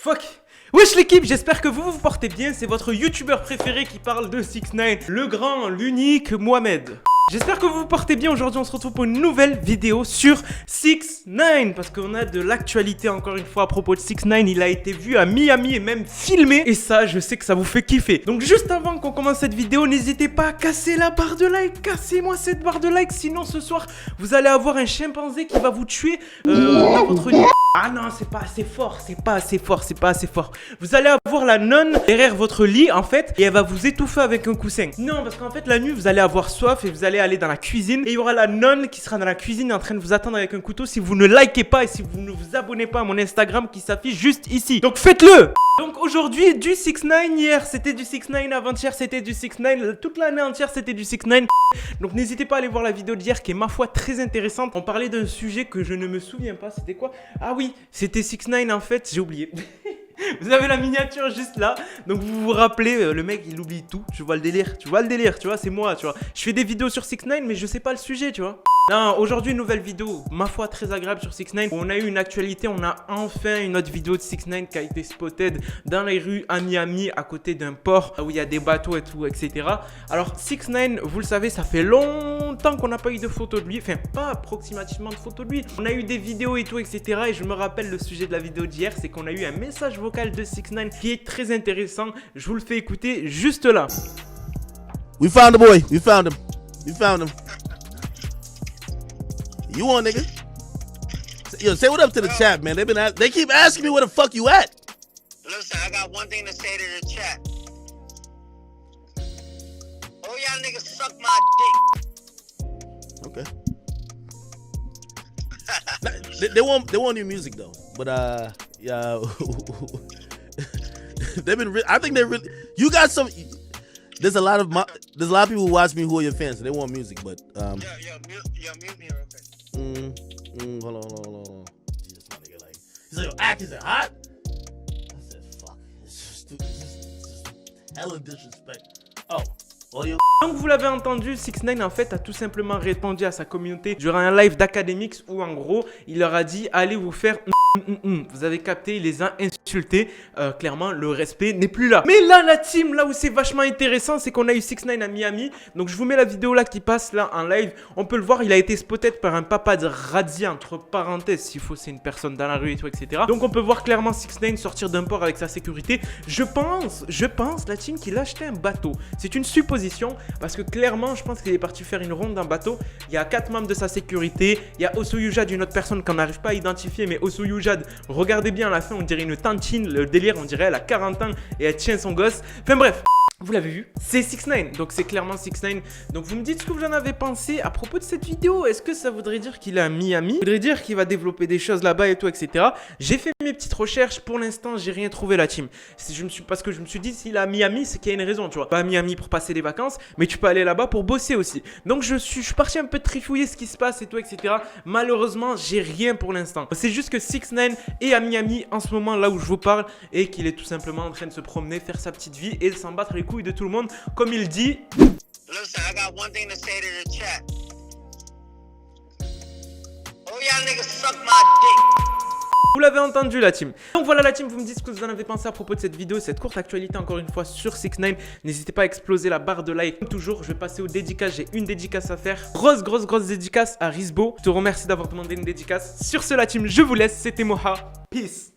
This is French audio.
Fuck. Wesh l'équipe, j'espère que vous vous portez bien. C'est votre youtubeur préféré qui parle de 6ix9ine, le grand, l'unique Mohamed. J'espère que vous vous portez bien. Aujourd'hui on se retrouve pour une nouvelle vidéo sur 6ix9ine, parce qu'on a de l'actualité encore une fois à propos de 6ix9ine. Il a été vu à Miami et même filmé, et ça je sais que ça vous fait kiffer. Donc juste avant qu'on commence cette vidéo, n'hésitez pas à casser la barre de like. Cassez-moi cette barre de like, sinon ce soir vous allez avoir un chimpanzé qui va vous tuer dans votre lit. Ah non, c'est pas assez fort, c'est pas assez fort, c'est pas assez fort. Vous allez avoir la nonne derrière votre lit en fait, et elle va vous étouffer avec un coussin. Non, parce qu'en fait la nuit vous allez avoir soif et vous allez aller dans la cuisine, et il y aura la nonne qui sera dans la cuisine en train de vous attendre avec un couteau si vous ne likez pas et si vous ne vous abonnez pas à mon Instagram qui s'affiche juste ici. Donc faites-le. Donc aujourd'hui du 6ix9ine, hier c'était du 6ix9ine, avant-hier c'était du 6ix9ine, toute l'année entière c'était du 6ix9ine. Donc n'hésitez pas à aller voir la vidéo d'hier qui est ma foi très intéressante. On parlait d'un sujet que je ne me souviens pas, c'était quoi? Ah oui, c'était 6ix9ine en fait, j'ai oublié. Vous avez la miniature juste là. Donc vous vous rappelez, le mec il oublie tout. Tu vois le délire, tu vois, c'est moi, tu vois. Je fais des vidéos sur 6ix9ine mais je sais pas le sujet, tu vois. Non, aujourd'hui une nouvelle vidéo, ma foi très agréable sur 6ix9ine. On a eu une actualité, on a enfin une autre vidéo de 6ix9ine qui a été spotted dans les rues à Miami, à côté d'un port où il y a des bateaux et tout, etc. Alors 6ix9ine, vous le savez, ça fait longtemps qu'on n'a pas eu de photos de lui. Enfin, pas approximativement de photos de lui. On a eu des vidéos et tout, etc. Et je me rappelle le sujet de la vidéo d'hier, c'est qu'on a eu un message vocal de 6ix9ine qui est très intéressant. Je vous le fais écouter juste là. We found the boy. We found him. We found him. You on, nigga? Yo, say what up to the chat, man. They keep asking me where the fuck you at. Listen, I got one thing to say to the chat. Oh, y'all niggas suck my dick. Okay. they want new music though, but yeah. They've been. I think they really. You got some. There's a lot of people who watch me who are your fans, and they want music, but Yo, mute me real quick. Hold on. Jesus, my nigga, like he's like, yo, Ack, is it hot? I said, fuck. It's just hella disrespect. Oh, audio. Donc vous l'avez entendu, 6ix9ine en fait a tout simplement répondu à sa communauté durant un live d'Academix où en gros il leur a dit allez vous faire. Vous avez capté, il les a insultés. Clairement, le respect n'est plus là. Mais là, la team, là où c'est vachement intéressant, c'est qu'on a eu 6ix9ine à Miami. Donc, je vous mets la vidéo là qui passe là en live. On peut le voir, il a été spotté par un papa de Razzia, entre parenthèses, s'il faut, c'est une personne dans la rue et tout, etc. Donc, on peut voir clairement 6ix9ine sortir d'un port avec sa sécurité. Je pense, la team, qu'il a acheté un bateau. C'est une supposition parce que clairement, je pense qu'il est parti faire une ronde d'un bateau. Il y a 4 membres de sa sécurité. Il y a Osoyujad, une autre personne qu'on n'arrive pas à identifier, mais Osoyujad. Regardez bien à la fin, on dirait une tantine, le délire, on dirait elle a 40 ans et elle tient son gosse. Enfin bref, vous l'avez vu, c'est 6ix9ine, donc c'est clairement 6ix9ine. Donc vous me dites ce que vous en avez pensé à propos de cette vidéo. Est-ce que ça voudrait dire qu'il est à Miami? Ça voudrait dire qu'il va développer des choses là-bas et tout, etc. J'ai fait mes petites recherches, pour l'instant j'ai rien trouvé la team. Parce que je me suis dit, s'il est à Miami, c'est qu'il y a une raison, tu vois. Pas à Miami pour passer des vacances, mais tu peux aller là-bas pour bosser aussi. Donc je suis parti un peu trifouiller ce qui se passe et tout, etc. Malheureusement, j'ai rien pour l'instant. C'est juste que 6ix9ine est à Miami en ce moment, là où je vous parle, et qu'il est tout simplement en train de se promener, faire sa petite vie et de s'en battre les couilles de tout le monde, comme il dit. Listen, I got one thing to say to the chat. Oh, y'all niggas suck my dick. Vous l'avez entendu la team. Donc voilà la team, vous me dites ce que vous en avez pensé à propos de cette vidéo, cette courte actualité encore une fois sur 6ix9ine. N'hésitez pas à exploser la barre de like. Comme toujours, je vais passer aux dédicaces, j'ai une dédicace à faire. Grosse dédicace à Rizbo. Je te remercie d'avoir demandé une dédicace. Sur ce la team, je vous laisse, c'était Moha. Peace.